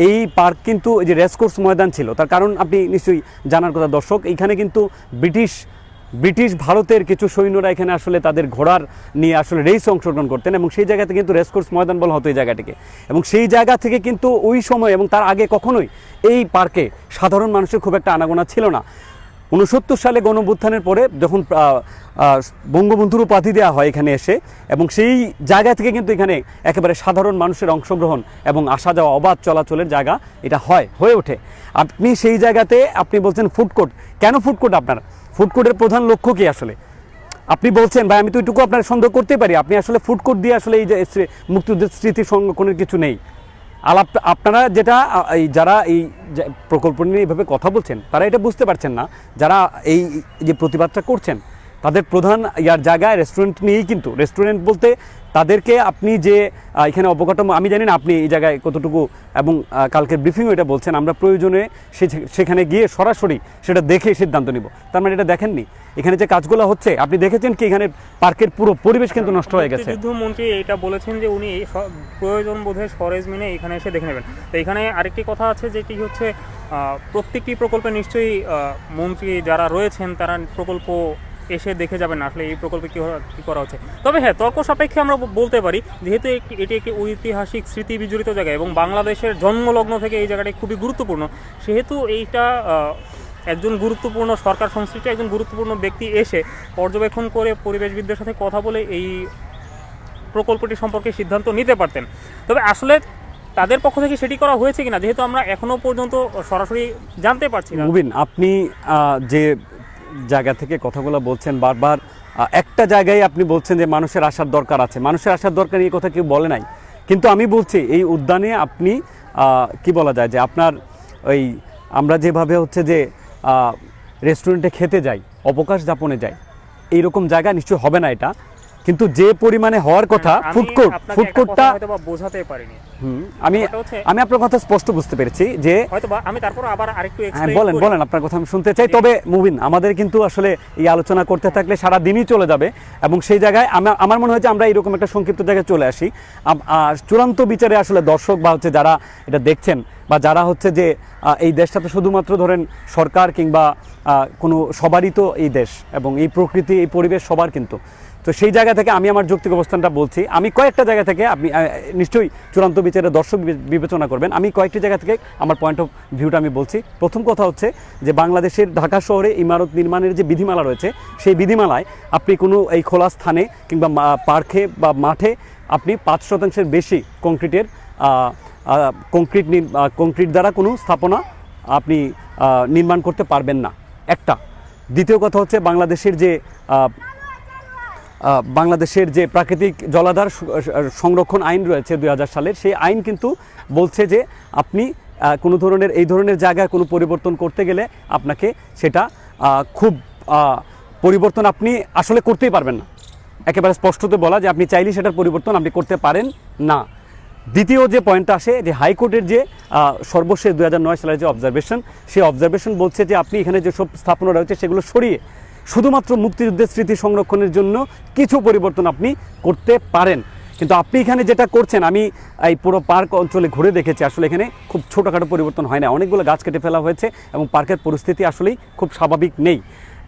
এই পার্ক কিন্তু যে রেসকোর্স ময়দান ছিল, তার কারণ আপনি নিশ্চয়ই জানার কথা দর্শক, এইখানে কিন্তু ব্রিটিশ ভারতের কিছু সৈন্যরা এখানে আসলে তাদের ঘোড়ার নিয়ে আসলে রেসে অংশগ্রহণ করতেন, এবং সেই জায়গাতে কিন্তু রেসকোর্স ময়দান বলা হতো এই জায়গাটিকে। এবং সেই জায়গা থেকে কিন্তু ওই সময় এবং তার আগে কখনোই এই পার্কে সাধারণ মানুষের খুব একটা আনাগোনা ছিল না। 69 সালে গণঅভ্যুত্থানের পরে যখন বঙ্গবন্ধুর উপাধি দেওয়া হয় এখানে এসে, এবং সেই জায়গা থেকে কিন্তু এখানে একেবারে সাধারণ মানুষের অংশগ্রহণ এবং আসা যাওয়া অবাধ চলাচলের জায়গা এটা হয়ে ওঠে। আপনি সেই জায়গাতে আপনি বলছেন ফুড কোর্ট, কেন ফুড কোর্ট? আপনার ফুড কোর্টের প্রধান লক্ষ্য কি আসলে? আপনি বলছেন ভাই, আমি তো এটুকু আপনার সন্দেহ করতে পারি, আপনি আসলে ফুড কোর্ট দিয়ে আসলে এই যে মুক্তিযুদ্ধের স্মৃতি সংরক্ষণের কিছু নেই। আপনারা যেটা যারা এই প্রকল্প নিয়ে এইভাবে কথা বলছেন তারা এটা বুঝতে পারছেন না, যারা এই যে প্রতিবাদটা করছেন তাদের প্রধান জায়গায় রেস্টুরেন্ট নিয়েই। কিন্তু রেস্টুরেন্ট বলতে তাদেরকে আপনি যে এখানে অবকাঠামো, আমি জানি না আপনি এই জায়গায় কতটুকু, এবং কালকের ব্রিফিংও এটা বলছেন, আমরা প্রয়োজনে সেখানে গিয়ে সরাসরি সেটা দেখে সিদ্ধান্ত নিব। তার মানে এটা দেখেননি এখানে যে কাজগুলো হচ্ছে, আপনি দেখেছেন কি এখানে পার্কের পুরো পরিবেশ কিন্তু নষ্ট হয়ে গেছে। যুদ্ধমন্ত্রী এটা বলেছেন যে উনি প্রয়োজন বোধে সরেজমিনে এখানে এসে দেখে নেবেন। তো এখানে আরেকটি কথা আছে, যেটি হচ্ছে প্রত্যেকটি প্রকল্পে নিশ্চয়ই মন্ত্রী যারা রয়েছেন তারা প্রকল্প এসে দেখে যাবেন আসলে এই প্রকল্পে কী করা হচ্ছে। তবে হ্যাঁ, তর্ক সাপেক্ষে আমরা বলতে পারি, যেহেতু এটি একটি ঐতিহাসিক স্মৃতি বিজড়িত জায়গা এবং বাংলাদেশের জন্মলগ্ন থেকে এই জায়গাটি খুবই গুরুত্বপূর্ণ, সেহেতু এইটা একজন গুরুত্বপূর্ণ সরকার সংশ্লিষ্ট একজন গুরুত্বপূর্ণ ব্যক্তি এসে পর্যবেক্ষণ করে পরিবেশবিদদের সাথে কথা বলে এই প্রকল্পটি সম্পর্কে সিদ্ধান্ত নিতে পারতেন। তবে আসলে তাদের পক্ষ থেকে সেটি করা হয়েছে কিনা, যেহেতু আমরা এখনো পর্যন্ত সরাসরি জানতে পারছি না। মুবিন, আপনি যে জায়গা থেকে কথাগুলো বলছেন বারবার, একটা জায়গায় আপনি বলছেন যে মানুষের আসার দরকার আছে, মানুষের আসার দরকার এই কথা কেউ বলে নাই। কিন্তু আমি বলছি এই উদ্যানে আপনি কি বলা যায় যে আপনার ওই আমরা যেভাবে হচ্ছে যে রেস্টুরেন্টে খেতে যাই, অবকাশ যাপনে যাই, এইরকম জায়গা নিশ্চয়ই হবে না এটা। কিন্তু যে পরিমাণে হওয়ার কথা ফুডকোর্টটা বোঝাতে পারিনি। আমি আপনার কথা স্পষ্ট বুঝতে পেরেছি যে আমি তারপর আবার আরেকটু বলেন আপনার কথা আমি শুনতে চাই। তবে মুবিন, আমাদের কিন্তু আসলে এই আলোচনা করতে থাকলে সারা দিনই চলে যাবে, এবং সেই জায়গায় আমার মনে হয় যে আমরা এরকম একটা সংক্ষিপ্ত জায়গায় চলে আসি। চূড়ান্ত বিচারে আসলে দর্শক বা হচ্ছে যারা এটা দেখছেন বা যারা হচ্ছে যে এই দেশটা তো শুধুমাত্র ধরেন সরকার কিংবা কোনো সবারই তো এই দেশ, এবং এই প্রকৃতি এই পরিবেশ সবার কিন্তু। তো সেই জায়গা থেকে আমি আমার যৌক্তিক অবস্থানটা বলছি। আমি কয়েকটা জায়গা থেকে, আপনি নিশ্চয়ই চূড়ান্ত বিচারে দর্শক বিবেচনা করবেন, আমি কয়েকটি জায়গা থেকে আমার পয়েন্ট অফ ভিউটা আমি বলছি। প্রথম কথা হচ্ছে যে বাংলাদেশের ঢাকা শহরে ইমারত নির্মাণের যে বিধিমালা রয়েছে, সেই বিধিমালায় আপনি কোনো এই খোলা স্থানে কিংবা পার্কে বা মাঠে আপনি 5% বেশি কংক্রিট দ্বারা কোনো স্থাপনা আপনি নির্মাণ করতে পারবেন না, একটা। দ্বিতীয় কথা হচ্ছে বাংলাদেশের যে প্রাকৃতিক জলাধার সংরক্ষণ আইন রয়েছে 2000 সালের, সেই আইন কিন্তু বলছে যে আপনি কোনো ধরনের এই ধরনের জায়গায় কোনো পরিবর্তন করতে গেলে আপনাকে সেটা খুব পরিবর্তন আপনি আসলে করতেই পারবেন না। একেবারে স্পষ্টত বলা যে আপনি চাইলেই সেটার পরিবর্তন আপনি করতে পারেন না। দ্বিতীয় যে পয়েন্টটা আসে যে হাইকোর্টের যে সর্বশেষ 2009 সালের যে অবজারভেশন, সেই অবজারভেশন বলছে যে আপনি এখানে যেসব স্থাপনা রয়েছে সেগুলো সরিয়ে শুধুমাত্র মুক্তিযুদ্ধের স্মৃতি সংরক্ষণের জন্য কিছু পরিবর্তন আপনি করতে পারেন। কিন্তু আপনি এখানে যেটা করছেন, আমি এই পুরো পার্ক অঞ্চলে ঘুরে দেখেছি, আসলে এখানে খুব ছোটোখাটো পরিবর্তন হয় না, অনেকগুলো গাছ কেটে ফেলা হয়েছে এবং পার্কের পরিস্থিতি আসলেই খুব স্বাভাবিক নেই।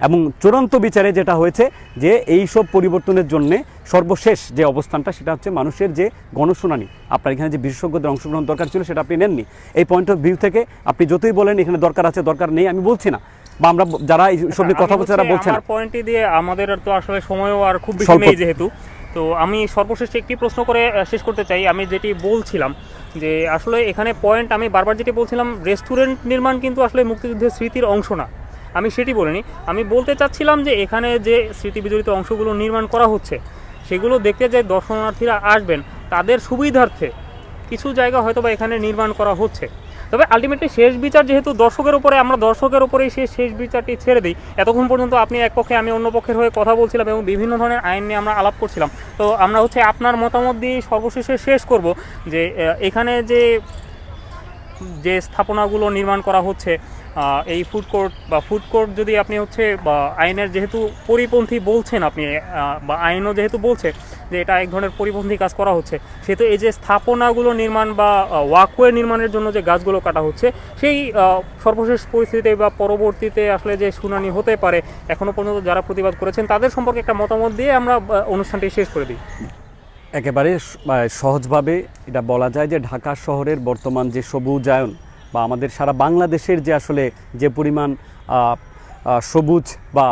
এবং চূড়ান্ত বিচারে যেটা হয়েছে যে এই সব পরিবর্তনের জন্যে সর্বশেষ যে অবস্থানটা সেটা হচ্ছে মানুষের যে গণশুনানি। আপনার এখানে যে বিশেষজ্ঞদের অংশগ্রহণ দরকার ছিল সেটা আপনি নেননি। এই পয়েন্ট অফ ভিউ থেকে আপনি যতই বলেন এখানে দরকার আছে দরকার নেই, আমি বলছি না, বা আমরা যারা এই সব নিয়ে কথা বলছে তারা বলছে না। পয়েন্টটি দিয়ে আমাদের তো আসলে সময়ও আর খুব বেশি নেই যেহেতু, তো আমি সর্বশেষ একটি প্রশ্ন করে শেষ করতে চাই। আমি যেটি বলছিলাম যে আসলে এখানে পয়েন্ট আমি বারবার যেটি বলছিলাম, রেস্টুরেন্ট নির্মাণ কিন্তু আসলে মুক্তিযুদ্ধের স্মৃতির অংশ না, আমি সেটি বলিনি। আমি বলতে চাচ্ছিলাম যে এখানে যে স্মৃতি বিজড়িত অংশগুলো নির্মাণ করা হচ্ছে সেগুলো দেখতে যে দর্শনার্থীরা আসবেন তাদের সুবিধার্থে কিছু জায়গা হয়তো বা এখানে নির্মাণ করা হচ্ছে। তবে আলটিমেটলি শেষ বিচার যেহেতু দর্শকের উপরে, আমরা দর্শকের উপরেই শেষ বিচারটি ছেড়ে দিই। এতক্ষণ পর্যন্ত আপনি এক পক্ষে আমি অন্য পক্ষের হয়ে কথা বলছিলাম এবং বিভিন্ন ধরনের আইন নিয়ে আমরা আলাপ করছিলাম। তো আমরা হচ্ছে আপনার মতামত দিয়ে সর্বশেষে শেষ করব যে এখানে যে স্থাপনাগুলো নির্মাণ করা হচ্ছে, এই ফুড কোর্ট যদি আপনি হচ্ছে বা আইনের যেহেতু পরিপন্থী বলছেন আপনি, বা আইনও যেহেতু বলছে যে এটা এক ধরনের পরিপন্থী কাজ করা হচ্ছে, সেহেতু এই যে স্থাপনাগুলো নির্মাণ বা ওয়াকওয়ে নির্মাণের জন্য যে গাছগুলো কাটা হচ্ছে, সেই সর্বশেষ পরিস্থিতিতে বা পরবর্তীতে আসলে যে শুনানি হতে পারে, এখনও পর্যন্ত যারা প্রতিবাদ করেছেন তাদের সম্পর্কে একটা মতামত দিয়ে আমরা অনুষ্ঠানটি শেষ করে দিই। একেবারে সহজভাবে এটা বলা যায় যে ঢাকা শহরের বর্তমান যে সবুজায়ন বা আমাদের সারা বাংলাদেশের যে আসলে যে পরিমাণ সবুজ বা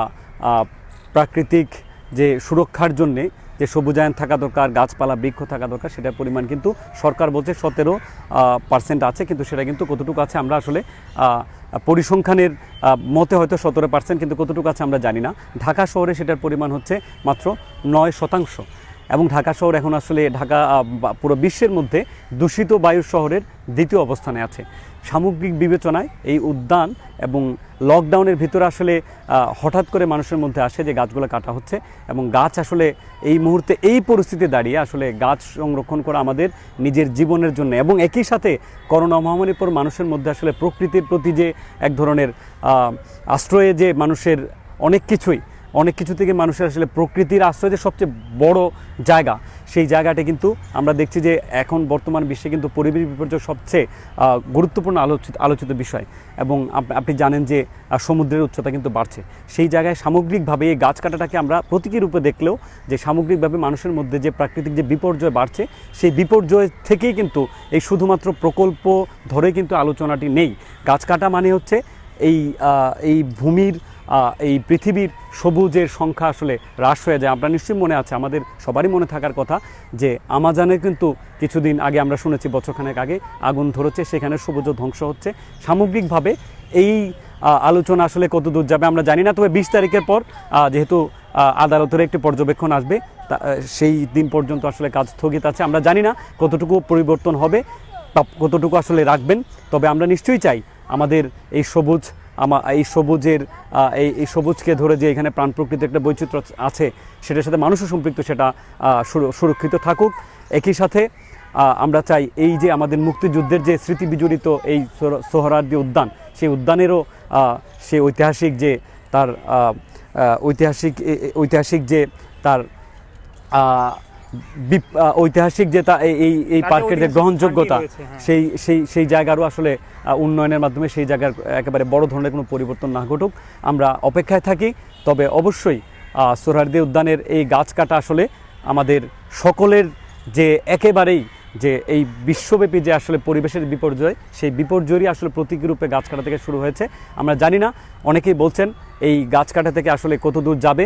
প্রাকৃতিক যে সুরক্ষার জন্যে যে সবুজায়ন থাকা দরকার, গাছপালা বৃক্ষ থাকা দরকার, সেটার পরিমাণ কিন্তু সরকার বলছে 17% আছে, কিন্তু সেটা কিন্তু কতটুকু আছে আমরা আসলে পরিসংখ্যানের মতে হয়তো 17%, কিন্তু কতটুকু আছে আমরা জানি না। ঢাকা শহরে সেটার পরিমাণ হচ্ছে মাত্র 9%। এবং ঢাকা শহর এখন আসলে পুরো বিশ্বের মধ্যে দূষিত বায়ুর শহরের দ্বিতীয় অবস্থানে আছে। সামগ্রিক বিবেচনায় এই উদ্যান এবং লকডাউনের ভিতরে আসলে হঠাৎ করে মানুষের মধ্যে আসে যে গাছগুলো কাটা হচ্ছে, এবং গাছ আসলে এই মুহূর্তে এই পরিস্থিতি দাঁড়িয়ে আসলে গাছ সংরক্ষণ করা আমাদের নিজের জীবনের জন্য, এবং একই সাথে করোনা মহামারীর পর মানুষের মধ্যে আসলে প্রকৃতির প্রতি যে এক ধরনের আশ্রয়ে যে মানুষের অনেক কিছু থেকে মানুষের আসলে প্রকৃতির আশ্রয় যে সবচেয়ে বড় জায়গা, সেই জায়গাটা কিন্তু আমরা দেখছি যে এখন বর্তমান বিশ্বে কিন্তু পরিবেশ বিপর্যয় সবচেয়ে গুরুত্বপূর্ণ আলোচিত বিষয়। এবং আপনি জানেন যে সমুদ্রের উচ্চতা কিন্তু বাড়ছে, সেই জায়গায় সামগ্রিকভাবে এই গাছ কাটাটাকে আমরা প্রতীকী রূপে দেখলেও যে সামগ্রিকভাবে মানুষের মধ্যে যে প্রাকৃতিক যে বিপর্যয় বাড়ছে, সেই বিপর্যয় থেকেই কিন্তু এই শুধুমাত্র প্রকল্প ধরে কিন্তু আলোচনাটি নেই। গাছ কাটা মানে হচ্ছে এই ভূমির এই পৃথিবীর সবুজের সংখ্যা আসলে হ্রাস হয়ে যায়। আমরা নিশ্চয়ই মনে আছে, আমাদের সবারই মনে থাকার কথা যে আমাজনে কিন্তু কিছুদিন আগে আমরা শুনেছি, বছরখানেক আগে আগুন ধরেছে, সেখানে সবুজ ধ্বংস হচ্ছে। সামগ্রিকভাবে এই আলোচনা আসলে কত দূর যাবে আমরা জানি না। তবে 20 তারিখের পর যেহেতু আদালতের একটি পর্যবেক্ষণ আসবে, সেই দিন পর্যন্ত আসলে কাজ স্থগিত আছে। আমরা জানি না কতটুকু পরিবর্তন হবে, কতটুকু আসলে রাখবেন। তবে আমরা নিশ্চয়ই চাই আমাদের এই সবুজের এই সবুজকে ধরে যে এখানে প্রাণ প্রকৃতির একটা বৈচিত্র্য আছে, সেটার সাথে মানুষও সম্পৃক্ত, সেটা সুরক্ষিত থাকুক। একই সাথে আমরা চাই এই যে আমাদের মুক্তিযুদ্ধের যে স্মৃতি বিজড়িত এই সোহরাওয়ার্দী উদ্যান, সেই উদ্যানেরও সে ঐতিহাসিক ঐতিহাসিক যে এই তার পার্কের যে ঐতিহাসিক গ্রহণযোগ্যতা স্থানটি রয়েছে, হ্যাঁ। সেই জায়গারও আসলে উন্নয়নের মাধ্যমে সেই জায়গার একেবারে বড় ধরনের কোনো পরিবর্তন না ঘটুক আমরা অপেক্ষায় থাকি। তবে অবশ্যই সোহরাওয়ার্দী উদ্যানের এই গাছ কাটা আসলে আমাদের সকলের যে একেবারেই যে এই বিশ্বব্যাপী যে আসলে পরিবেশের বিপর্যয়, সেই বিপর্যয়ই আসলে প্রতীকী রূপে গাছ কাটা থেকে শুরু হয়েছে। আমরা জানি না, অনেকেই বলছেন এই গাছ কাটা থেকে আসলে কত দূর যাবে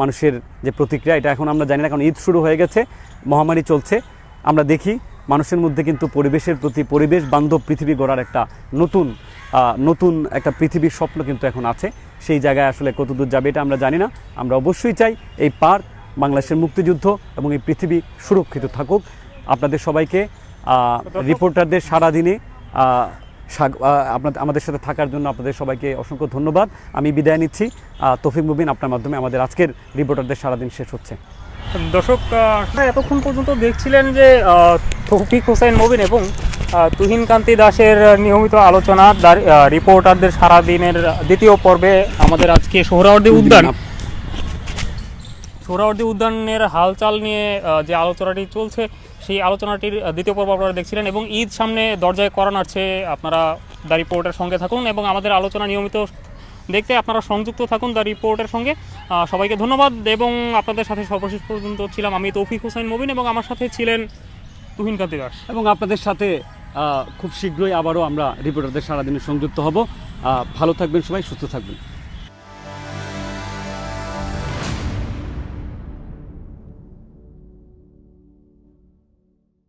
মানুষের যে প্রতিক্রিয়া, এটা এখন আমরা জানি না, কারণ ঈদ শুরু হয়ে গেছে, মহামারী চলছে। আমরা দেখি মানুষের মধ্যে কিন্তু পরিবেশের প্রতি, পরিবেশ বান্ধব পৃথিবী গড়ার একটা নতুন একটা পৃথিবীর স্বপ্ন কিন্তু এখন আছে। সেই জায়গায় আসলে কত দূর যাবে এটা আমরা জানি না। আমরা অবশ্যই চাই এই পার্ক, বাংলাদেশের মুক্তিযুদ্ধ এবং এই পৃথিবী সুরক্ষিত থাকুক। আপনাদের সবাইকে রিপোর্টারদের সারাদিনে আমাদের সাথে থাকার জন্য আপনাদের সবাইকে অসংখ্য ধন্যবাদ। আমি বিদায় নিচ্ছি। তৌফিক মুবিন, আপনার মাধ্যমে আমাদের আজকের রিপোর্টারদের সারাদিন শেষ হচ্ছে। দর্শক, এতক্ষণ পর্যন্ত দেখছিলেন যে তৌফিক হোসেন মুবিন এবং তুহিন কান্তি দাসের নিয়মিত আলোচনা, রিপোর্টারদের সারাদিনের দ্বিতীয় পর্বে আমাদের আজকে সোহরাওয়ার্দী উদ্যানের হালচাল নিয়ে যে আলোচনাটি চলছে, সেই আলোচনাটির দ্বিতীয় পর্ব আপনারা দেখছিলেন। এবং ঈদ সামনে দরজায় কড়া নাড়ছে, আপনারা দ্য রিপোর্টের সঙ্গে থাকুন এবং আমাদের আলোচনা নিয়মিত দেখতে আপনারা সংযুক্ত থাকুন দ্য রিপোর্টের সঙ্গে। সবাইকে ধন্যবাদ এবং আপনাদের সাথে সর্বশেষ পর্যন্ত ছিলাম আমি তৌফিক হোসেন মুবিন এবং আমার সাথে ছিলেন তুহিন কান্তি দাস। এবং আপনাদের সাথে খুব শীঘ্রই আবারও আমরা রিপোর্টারদের সারাদিনে সংযুক্ত হব। ভালো থাকবেন সবাই, সুস্থ থাকবেন।